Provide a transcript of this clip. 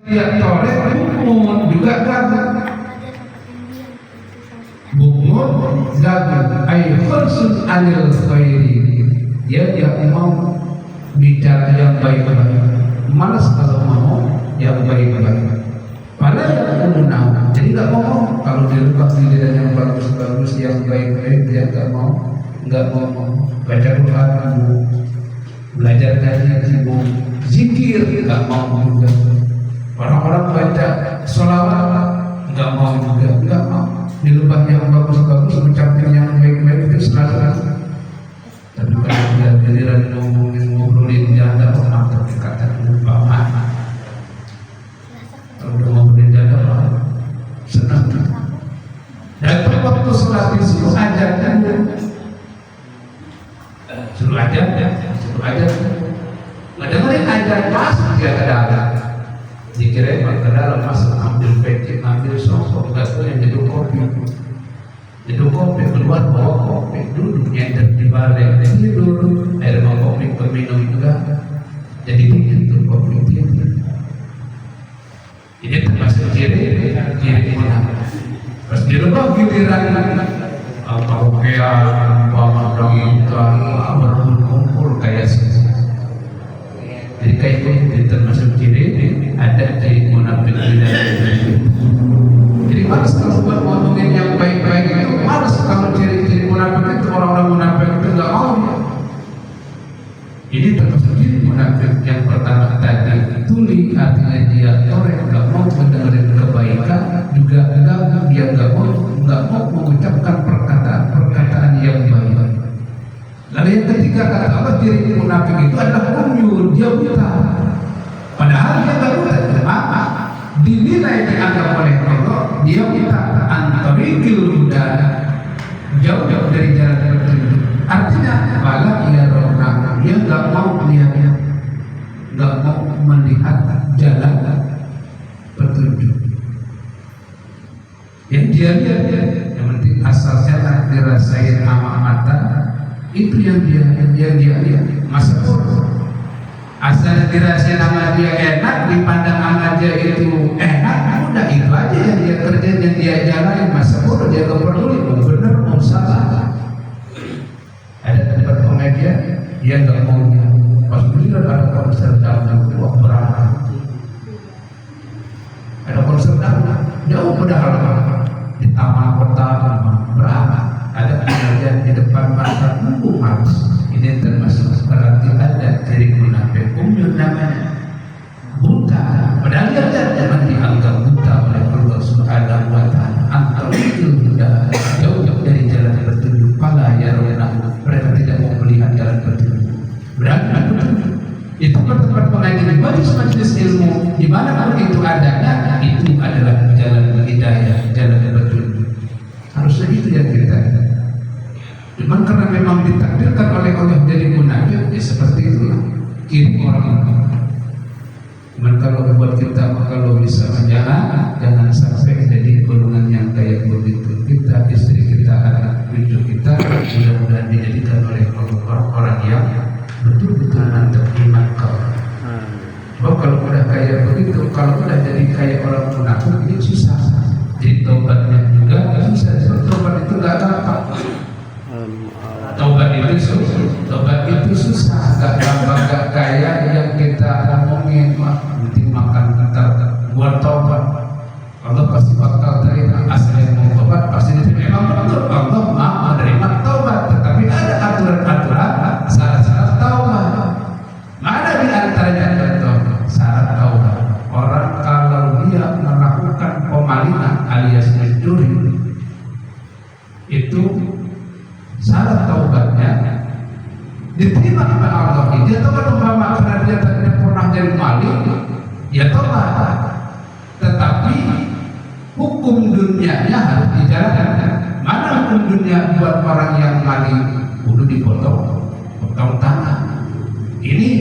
Tiap torek bungun juga gagal. Bungun gagal. Ay khursun anil khairi. Dia mau bicara yang baik-baik. Malas kalau mau yang baik-baik. Malah yang mengenal. Jadi nggak mau. Kalau dilepas dilihat yang bagus-bagus, yang baik-baik, dia nggak mau baca Quran, belajar ngaji, zikir, nggak mau juga. Orang-orang baca sholawat, nggak mau juga, nggak mau. Dilepas yang bagus-bagus, mencapai yang baik-baik itu selalu. Tapi kalau dia giliran ngobrolin janda, orang terkata lupa mana. Kalau udah ngobrolin janda, senang. Dan waktu sholat suruh ajar kan, suruh ajar. Dengerin ajar masuk dia ke dalam. Dikira emang ke dalam masuk ambil peci, ambil sosok, nggak tahu yang jeduk kopi keluar bawa kopi, duduk nyender di balik, tidur, air mau kopi peminum juga, jadi dingin tuh kopi tidur. Ini termasuk ciri munafik. Pas di rumah giliran karaokean, pemandang berkumpul kayak sini. Jadi kayak itu termasuk ciri ada ciri munafik di dalam. Jadi malas kalau buat ngomongin yang baik-baik itu, malas kalau ciri-ciri munafik itu, orang-orang munafik itu nggak mau. Ini termasuk ciri munafik. Yang pertama tadi tuli, artinya dia torek, nggak mau mendengarkan kebaikan, juga dia nggak mau mengucapkan perkataan yang baik. Lalu yang ketiga kata Allah, ciri munafik itu adalah umyun, dia buta. Padahal dia nggak buta, cuma dinilai dianggap oleh Allah dia buta, antarikil huda, jauh dari jalan petunjuk. Artinya malah ia rohna, dia nggak mau melihatnya, nggak mau melihat jalan petunjuk. Yang dia lihat, yang penting asal jalan dirasain sama mata, itu yang dia lihat. Masa asal dirasain sama dia enak, dipandang sama dia itu enak, udah itu aja yang dia kerjain, yang dia jalanin. Masa bodoh dia gak peduli mau benar mau salah. Ada tempat komedian, dia gak mau lihat. Pas beliau ada konser dalam wah berapa, ada konser dalam jauh padahal di taman kota berapa, ada pengajian di depan mata umat. Ini termasuk berarti ada ciri munafik. Umyun namanya buta, padahal dia jangan dianggap buta oleh Allah Subhanahu wa taala. Antara itu sudah jauh dari jalan petunjuk. Pala ya rohna, mereka tidak mau melihat jalan petunjuk. Berarti itu tempat pengajian, majelis ilmu, di mana kalau itu adanya, itu adalah jalan hidayah, jalan petunjuk. Harusnya itu yang kita. Cuman karena memang ditakdirkan oleh Allah jadi munafik, ya seperti itulah ciri orang. Cuman kalau buat kita, kalau bisa jangan sampai jadi golongan yang kayak begitu. Kita, istri kita, anak cucu kita, mudah-mudahan dijadikan oleh orang yang betul-betul mantap iman kau. Sebab kalau udah kayak begitu, kalau udah jadi kayak orang munafik, ini susah. Jadi taubatnya juga susah. Sebab taubat itu nggak gampang. Taubat itu susah, gak gampang, gak kayak yang kita ngomongin, nanti makan ntar buat taubat. Allah pasti bakal terima. Asal yang mau taubat pasti diterima. Betul, Allah maha menerima taubat, tetapi ada aturan-aturan syarat-syarat taubat. Mana di antaranya contoh syarat taubat? Orang kalau dia melakukan pemalingan alias mencuri, itu syarat taubatnya diterima oleh Allah. Dia taubat umpama karena dia tadinya pernah jadi maling, ya taubat. Tetapi hukum dunianya harus dijalankan. Mana hukum dunia buat orang yang maling? Kudu dipotong tangan. Ini